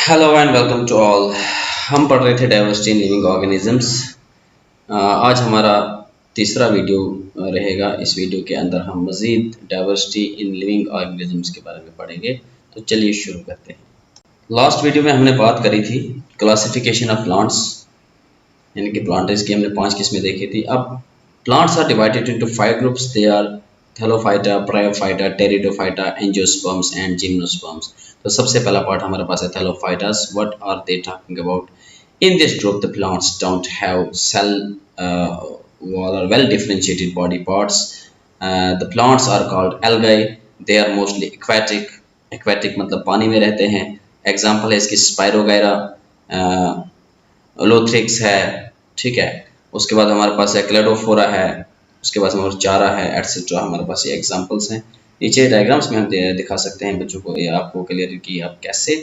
Hello and welcome to all. हम पढ़ रहे थे डाइवर्सिटी इन लिविंग ऑर्गेनिजम्स। आज हमारा तीसरा वीडियो रहेगा। इस वीडियो के अंदर हम मज़ीद डाइवर्सिटी इन लिविंग ऑर्गेनिजम्स के बारे में पढ़ेंगे। तो चलिए शुरू करते हैं। लास्ट वीडियो में हमने बात करी थी क्लासिफिकेशन ऑफ प्लांट्स, यानी कि प्लांट्स की हमने 5 किस्में देखी थी। अब plants are divided into 5 groups. They are thallophyta, bryophyta, pteridophyta, angiosperms and gymnosperms. तो सबसे पहला पार्ट हमारे पास है thallophytas. What are they talking about? In this group, the plants don't have cell wall or well differentiated body parts. The plants are called algae. They are mostly aquatic. Aquatic मतलब पानी में रहते हैं। Example है इसकी spirogyra, लोथ्रिक्स है, ठीक है। उसके बाद हमारे पास है क्लेडोफोरा है, उसके बाद हमारे चारा है, एटसेट्रा। हमारे पास ये एग्जाम्पल्स हैं। नीचे डायग्राम्स में हम दिखा सकते हैं बच्चों को, ये आपको क्लियर कि आप कैसे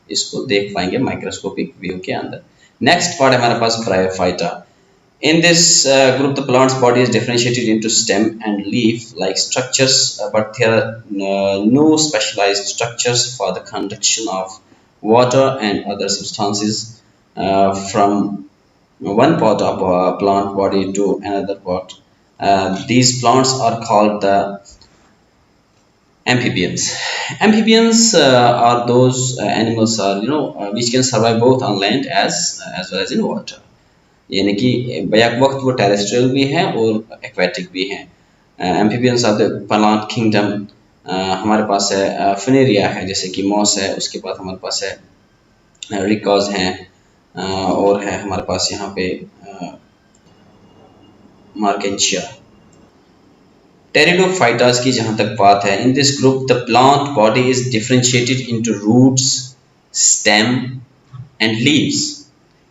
इसको देख पाएंगे माइक्रोस्कोपिक व्यू के अंदर। नेक्स्ट पार्ट है हमारे पास bryophyta. In this group, the plant's body is differentiated into stem and leaf-like structures, but there are no specialized structures for the conduction of water and other substances from one part of plant body to another part. These plants are called the amphibians. Amphibians are those animals are which can survive both on land as well as in water. यानी कि back वक्त वो terrestrial भी हैं और aquatic भी हैं। Amphibians of the plant kingdom हमारे पास है फिनेरिया है, जैसे कि मॉस है। उसके बाद हमारे पास है रिकॉज हैं, और है हमारे पास यहाँ पे मार्केंशिया। टेरिडोफाइटास की जहाँ तक बात है, in this group the plant body is differentiated into roots, stem and leaves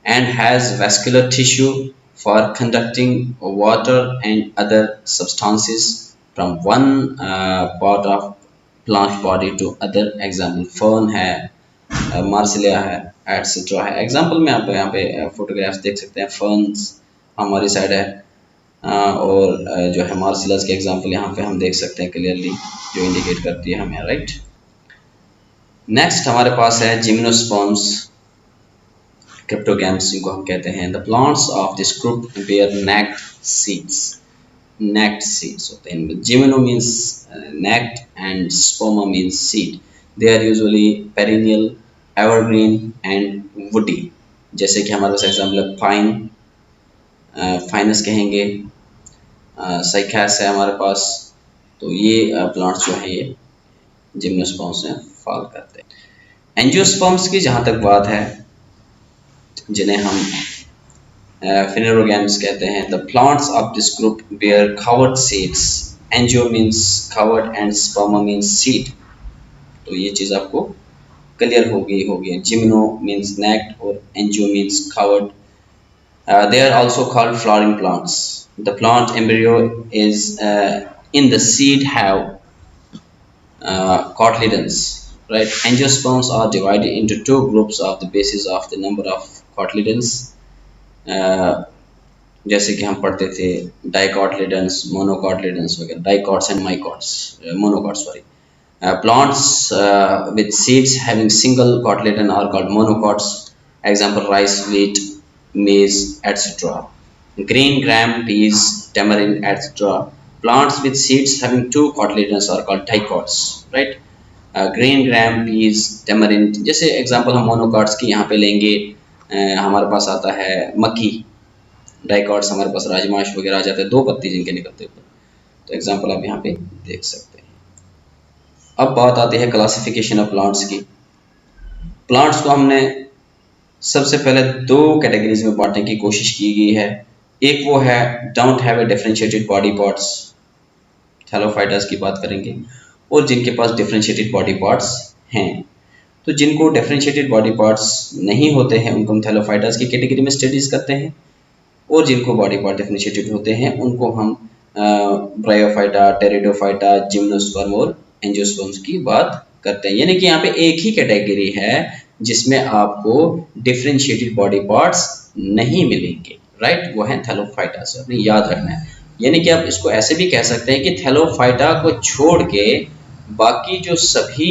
and has vascular tissue for conducting water and other substances from one part of plant body to other. Example fern है, Marsilea है, etcetera है। Example में आप यहाँ पे photographs देख सकते हैं। फर्न्स हमारी साइड है, और जो है मार्सिलियास के एग्जाम्पल यहाँ पे हम देख सकते हैं क्लियरली, जो इंडिकेट करती है हमें, राइट। नेक्स्ट हमारे पास है जिम्नोस्पर्म्स, क्रिप्टोगैम्स जिनको हम कहते हैं। The plants of this group bear naked seeds. Naked seeds होते हैं। Gymno means naked and sperma means seed. They are usually perennial, evergreen and woody. जैसे कि हमारे पास एग्जाम्पल है पाइन, फाइनस कहेंगे, साइकैस है हमारे पास। तो ये प्लांट्स जो है ये जिम्नोस्पर्म्स में फॉल करते हैं। एंजियोस्पर्म्स की जहाँ तक बात है, जिन्हें हम फिनेरोगैम्स कहते हैं। The plants of this group bear covered seeds. Angio means covered and sperma means seed. तो ये चीज़ आपको क्लियर होगी। जिम्नो मीन्स नेक्ड और angio means covered. They are also called flowering plants. The plant embryo is in the seed have cotyledons, right? Angiosperms are divided into 2 groups of the basis of the number of cotyledons. जैसे कि हम पढ़ते थे dicotyledons, monocotyledons वगैरह, dicots and माइकॉट्स, monocots sorry. Plants with seeds having single cotyledon are called monocots. Example rice, wheat, maize, etc. Green gram, peas, tamarind, etc. Plants with seeds having 2 cotyledons are called dicots, right? Green gram, peas, tamarind. जैसे example हम monocots की यहाँ पे लेंगे, हमारे पास आता है मक्की। डाइकॉट्स हमारे पास राजमाश वगैरह आ जाते हैं, 2 पत्ती जिनके निकलते ऊपर। तो एग्जांपल आप यहाँ पे देख सकते हैं। अब बात आती है क्लासिफिकेशन ऑफ प्लांट्स की। प्लांट्स को हमने सबसे पहले 2 कैटेगरीज में बांटने की कोशिश की गई है। एक वो है don't have a differentiated body parts, thallophytas की बात करेंगे, और जिनके पास डिफरेंशिएटेड बॉडी पार्ट्स हैं। तो जिनको डिफरेंशिएटेड बॉडी पार्ट्स नहीं होते हैं उनको हम थैलोफाइटास की कैटेगरी में स्टडीज करते हैं, और जिनको बॉडी पार्ट डिफरेंशिएटेड होते हैं उनको हम ब्रायोफाइटा, टेरिडोफाइटा, जिम्नोस्पर्म और एंजियोस्पर्म्स की बात करते हैं। यानी कि यहाँ पे एक ही कैटेगरी है जिसमें आपको डिफरेंशिएटेड बॉडी पार्ट्स नहीं मिलेंगे, राइट। वो है थैलोफाइटास, अपने याद रखना है। यानी कि आप इसको ऐसे भी कह सकते हैं कि थैलोफाइटा को छोड़ के बाकी जो सभी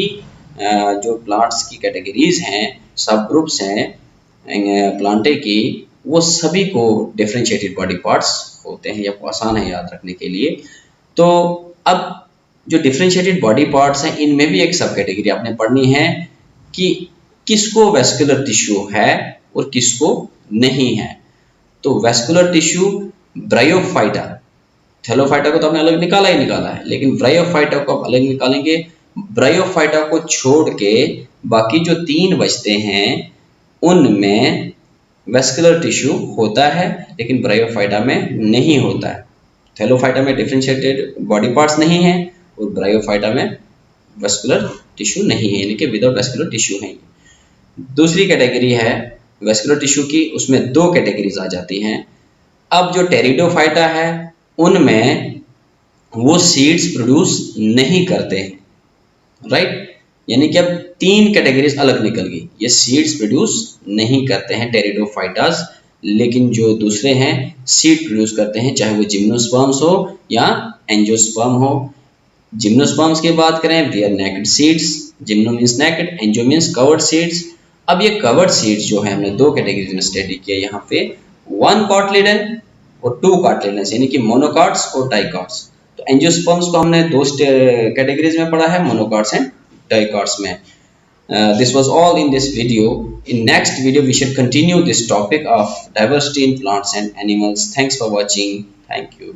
जो प्लांट्स की कैटेगरीज हैं, सब ग्रुप्स हैं प्लांटे की, वो सभी को डिफरेंशिएटेड बॉडी पार्ट्स होते हैं। ये आपको आसान है याद रखने के लिए। तो अब जो डिफरेंशिएटेड बॉडी पार्ट्स हैं, इनमें भी एक सब कैटेगरी आपने पढ़नी है कि किसको वेस्कुलर टिश्यू है और किसको नहीं है। तो वेस्कुलर टिश्यू ब्रायोफाइटा, थैलोफाइटा को तो आपने अलग निकाला ही निकाला है, लेकिन ब्रायोफाइटा को आप अलग निकालेंगे। ब्रायोफाइटा को छोड़ के बाकी जो 3 बचते हैं उनमें वेस्कुलर टिश्यू होता है, लेकिन ब्रायोफाइटा में नहीं होता है। थैलोफाइटा में डिफरेंशिएटेड बॉडी पार्ट्स नहीं है और ब्रायोफाइटा में वेस्कुलर टिश्यू नहीं है, यानी कि विदाउट वेस्कुलर टिश्यू है। दूसरी कैटेगरी है वेस्कुलर टिश्यू की, उसमें 2 कैटेगरीज आ जाती हैं। अब जो टेरिडोफाइटा है उनमें वो सीड्स प्रोड्यूस नहीं करते हैं, राइट, यानी कि अब 3 कैटेगरीज अलग निकल गई। ये सीड्स प्रोड्यूस नहीं करते हैं टेरिडोफाइटास, लेकिन जो दूसरे हैं सीड प्रोड्यूस करते हैं, चाहे वो जिम्नोस्पर्म्स हो या एंजियोस्पर्म हो। जिम्नोस्पर्म्स की बात करें, they are naked seeds, gymno means naked, angio means covered seeds. अब ये कवर्ड सीड्स जो है हमने 2 कैटेगरीज में स्टडी किया यहाँ पे, 1 कॉटलिडन और 2 कार्टिलेडन्स, यानी कि मोनोकॉट्स और डाइकॉट्स। तो एंजियोस्पर्म्स को हमने 2 कैटेगरीज में पढ़ा है, मोनोकॉट्स एंड डाइकॉट्स में। This was all in this video. In next video we should continue this topic of diversity in plants and animals. Thanks for watching. Thank you.